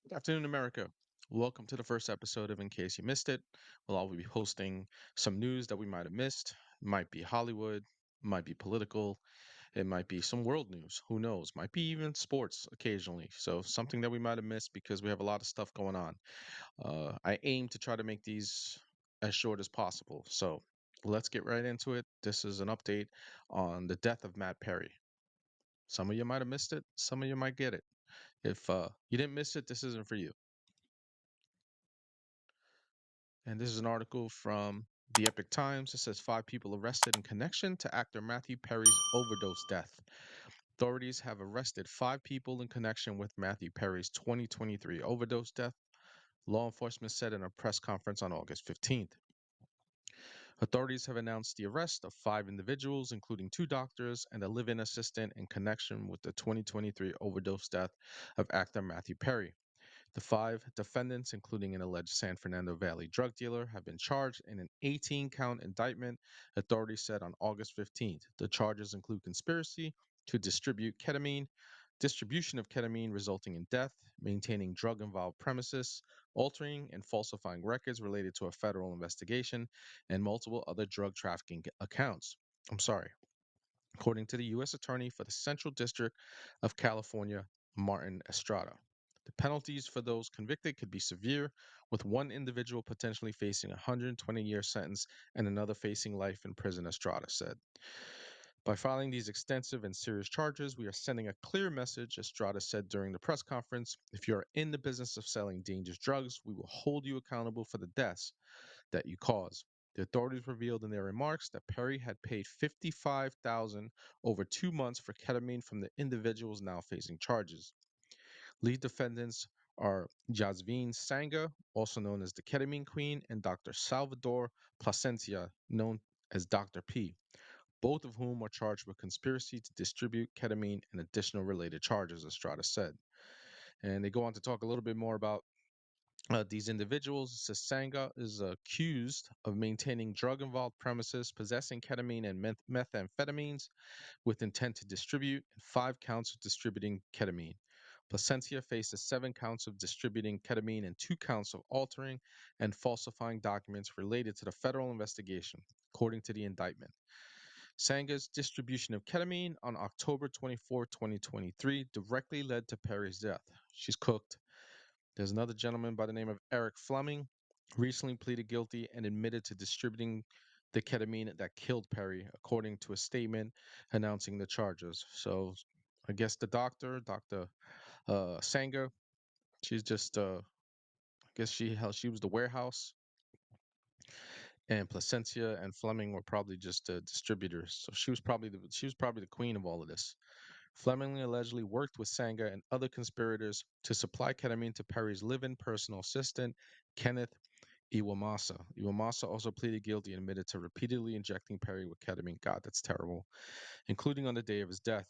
Good afternoon, America. Welcome to the first episode of In Case You Missed It. I'll be posting some news that we might have missed. It might be Hollywood, might be political, it might be some world news. Who knows? Might be even sports occasionally. So something that we might have missed because we have a lot of stuff going on. I aim to try to make these as short as possible. So let's get right into it. This is an update on the death of Matt Perry. Some of you might have missed it. Some of you might get it. If you didn't miss it, this isn't for you. And this is an article from the Epic Times. It says 5 people arrested in connection to actor Matthew Perry's overdose death. Authorities have arrested 5 people in connection with Matthew Perry's 2023 overdose death, law enforcement said in a press conference on August 15th. Authorities have announced the arrest of 5 individuals, including 2 doctors and a live in assistant, in connection with the 2023 overdose death of actor Matthew Perry. The 5 defendants, including an alleged San Fernando Valley drug dealer, have been charged in an 18-count indictment, authorities said on August 15th. The charges include conspiracy to distribute ketamine, distribution of ketamine resulting in death, maintaining drug involved premises, altering and falsifying records related to a federal investigation, and multiple other drug trafficking accounts. I'm sorry. According to the U.S. Attorney for the Central District of California, Martin Estrada. The penalties for those convicted could be severe, with one individual potentially facing a 120-year sentence and another facing life in prison, Estrada said. By filing these extensive and serious charges, we are sending a clear message, Estrada said during the press conference. If you are in the business of selling dangerous drugs, we will hold you accountable for the deaths that you cause. The authorities revealed in their remarks that Perry had paid $55,000 over 2 months for ketamine from the individuals now facing charges. Lead defendants are Jasvine Sanga, also known as the Ketamine Queen, and Dr. Salvador Placencia, known as Dr. P, both of whom are charged with conspiracy to distribute ketamine and additional related charges, Estrada said. And they go on to talk a little bit more about these individuals. It says Sanga is accused of maintaining drug involved premises, possessing ketamine and methamphetamines with intent to distribute, and 5 counts of distributing ketamine. Placencia faces 7 counts of distributing ketamine and 2 counts of altering and falsifying documents related to the federal investigation, according to the indictment. Sanga's distribution of ketamine on October 24, 2023, directly led to Perry's death. She's cooked. There's another gentleman by the name of Eric Fleming, recently pleaded guilty and admitted to distributing the ketamine that killed Perry, according to a statement announcing the charges. So I guess the doctor, Dr. Sanga, she's just, I guess she was the warehouse, and Placencia and Fleming were probably just distributors. So she was probably the queen of all of this. Fleming allegedly worked with Sanga and other conspirators to supply ketamine to Perry's live-in personal assistant, Kenneth Iwamasa. Iwamasa also pleaded guilty and admitted to repeatedly injecting Perry with ketamine. God, that's terrible. Including on the day of his death.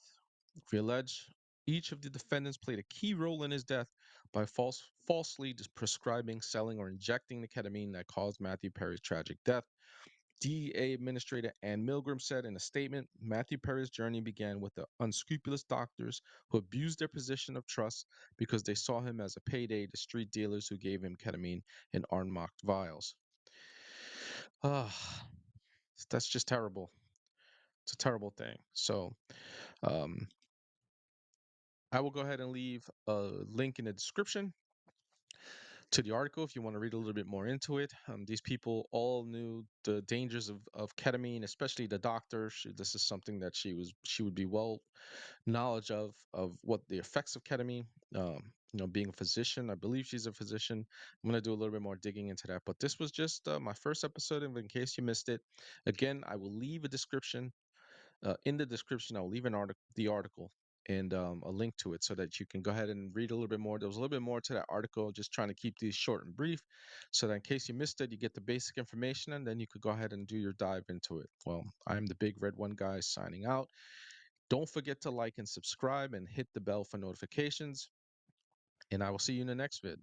We allege each of the defendants played a key role in his death by falsely prescribing, selling, or injecting the ketamine that caused Matthew Perry's tragic death. DEA Administrator Ann Milgram said in a statement, Matthew Perry's journey began with the unscrupulous doctors who abused their position of trust because they saw him as a payday to street dealers who gave him ketamine in unmarked vials. Ah, that's just terrible. It's a terrible thing. So, um, I will go ahead and leave a link in the description to the article if you want to read a little bit more into it. These people all knew the dangers of ketamine, especially the doctor. This is something that she would be well knowledge of what the effects of ketamine. Being a physician, I believe she's a physician. I'm gonna do a little bit more digging into that. But this was just my first episode, and in case you missed it, again, I will leave a description in the description. I'll leave the article and a link to it so that you can go ahead and read a little bit more. There was a little bit more to that article, just trying to keep these short and brief so that in case you missed it, you get the basic information and then you could go ahead and do your dive into it. Well, I'm the Big Red One guy signing out. Don't forget to like and subscribe and hit the bell for notifications. And I will see you in the next vid.